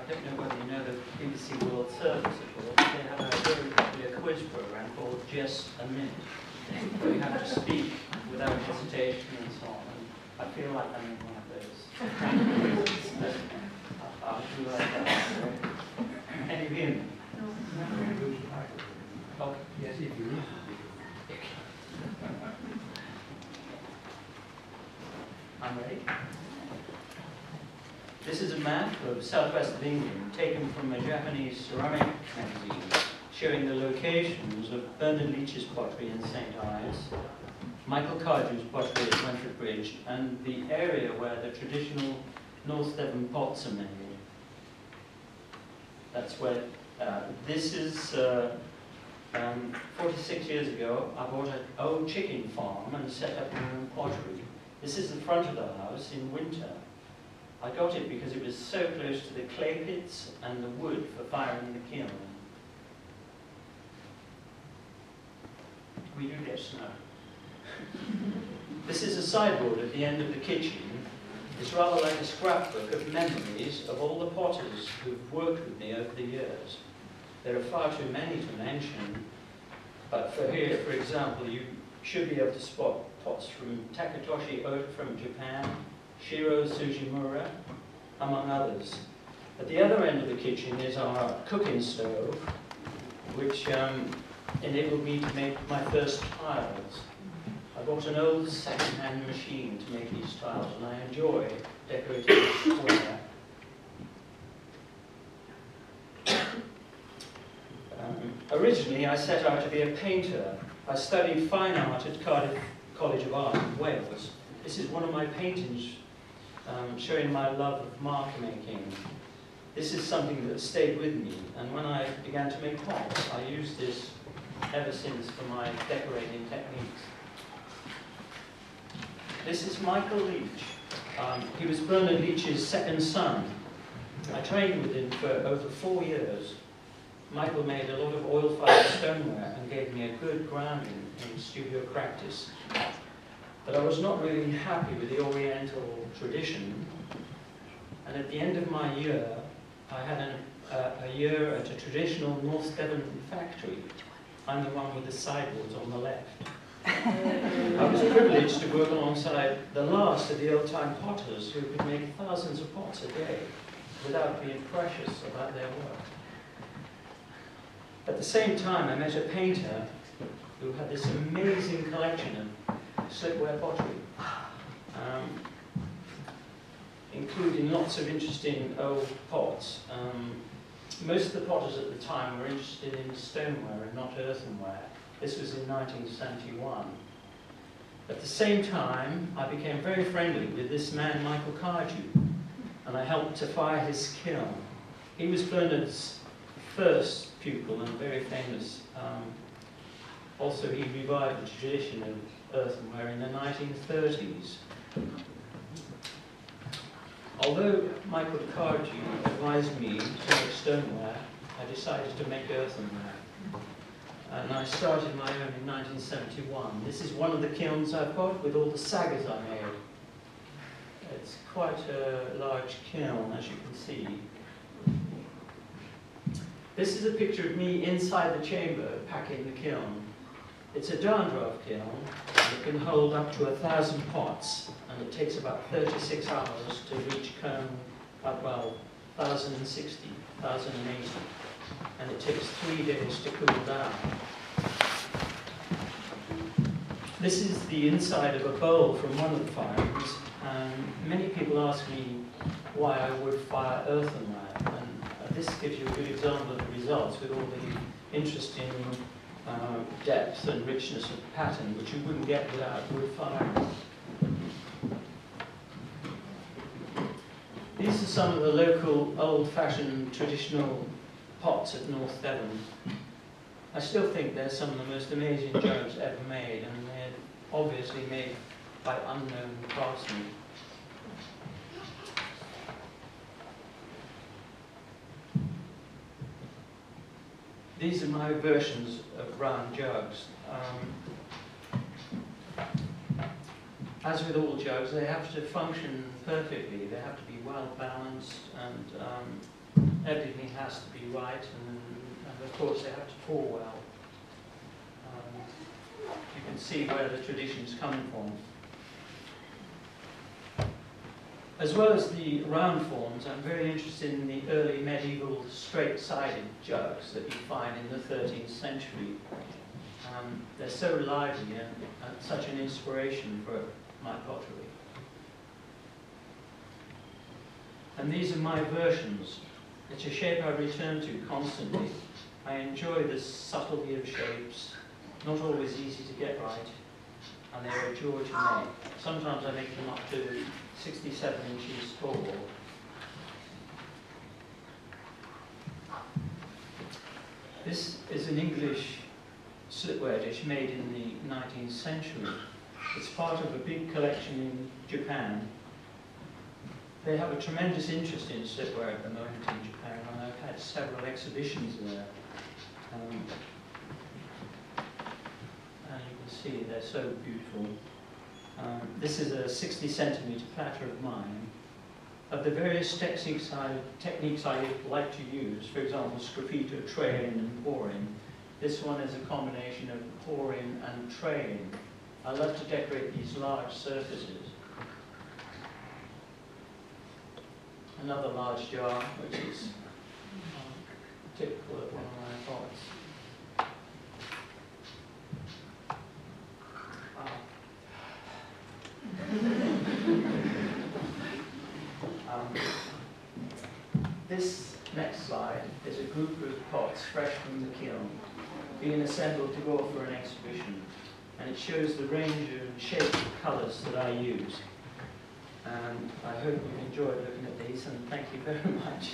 don't know whether you know the BBC World Service at all. They have a very popular quiz program called Just a Minute, where you have to speak without hesitation and so on. And I feel like I'm in one of those. I'll do like that. Can you hear me? No. Okay. Yes, if you need. I'm ready. This is a map of southwest of England taken from a Japanese ceramic magazine showing the locations of Bernard Leach's pottery in St. Ives, Michael Cardew's pottery at Wentford Bridge, and the area where the traditional North Devon pots are made. That's where this is 46 years ago. I bought an old chicken farm and set up my own pottery. This is the front of the house in winter. I got it because it was so close to the clay pits and the wood for firing the kiln. We do get snow. This is a sideboard at the end of the kitchen. It's rather like a scrapbook of memories of all the potters who've worked with me over the years. There are far too many to mention, but for here, for example, you should be able to spot pots from Takatoshi Oda from Japan, Shiro Sujimura, among others. At the other end of the kitchen is our cooking stove, which enabled me to make my first tiles. I bought an old second-hand machine to make these tiles, and I enjoy decorating the square. Originally, I set out to be a painter. I studied fine art at Cardiff College of Art in Wales. This is one of my paintings showing my love of mark making. This is something that stayed with me, and when I began to make pots, I used this ever since for my decorating techniques. This is Michael Leach. He was Bernard Leach's second son. I trained with him for over 4 years. Michael made a lot of oil-fired stoneware and gave me a good grounding in studio practice. But I was not really happy with the Oriental tradition, and at the end of my year, I had a year at a traditional North Devon factory. I'm the one with the sideboards on the left. I was privileged to work alongside the last of the old-time potters who could make thousands of pots a day without being precious about their work. At the same time, I met a painter who had this amazing collection of slipware pottery, including lots of interesting old pots. Most of the potters at the time were interested in stoneware and not earthenware. This was in 1971. At the same time, I became very friendly with this man, Michael Cardew, and I helped to fire his kiln. He was Bernard's first pupil and very famous. Also, he revived the tradition of earthenware in the 1930s. Although Michael Cardew advised me to make stoneware, I decided to make earthenware. And I started my own in 1971. This is one of the kilns I've got with all the saggers I made. It's quite a large kiln, as you can see. This is a picture of me inside the chamber packing the kiln. It's a down draft kiln. It can hold up to 1,000 pots, and it takes about 36 hours to reach cone up, well, 1,060, 1,080. And it takes 3 days to cool down. This is the inside of a bowl from one of the firings, and many people ask me why I would fire earthenware, and this gives you a good example of the results with all the interesting depth and richness of pattern, which you wouldn't get without wood firing. These are some of the local old-fashioned traditional pots at North Devon. I still think they're some of the most amazing jugs ever made, and they're obviously made by unknown craftsmen. These are my versions of round jugs. As with all jugs, they have to function perfectly. They have to be well balanced, and everything has to be right, and of course they have to pour well. You can see where the traditions come from. As well as the round forms, I'm very interested in the early medieval straight-sided jugs that you find in the 13th century. They're so lively and such an inspiration for my pottery. And these are my versions. It's a shape I return to constantly. I enjoy the subtlety of shapes, not always easy to get right, and they are a joy to make. Sometimes I make them up to 67 inches tall. This is an English slipware dish made in the 19th century. It's part of a big collection in Japan. They have a tremendous interest in slipware at the moment in Japan, and I've had several exhibitions there. And you can see they're so beautiful. This is a 60-centimetre platter of mine. Of the various techniques I like to use, for example, sgraffito, tray-in and pour-in, this one is a combination of pour-in and tray-in. I love to decorate these large surfaces. Another large jar, which is typical of one of my pots. This next slide is a group of pots fresh from the kiln, being assembled to go for an exhibition, and it shows the range and shape of colours that I use. And I hope you've enjoyed looking at these, and thank you very much.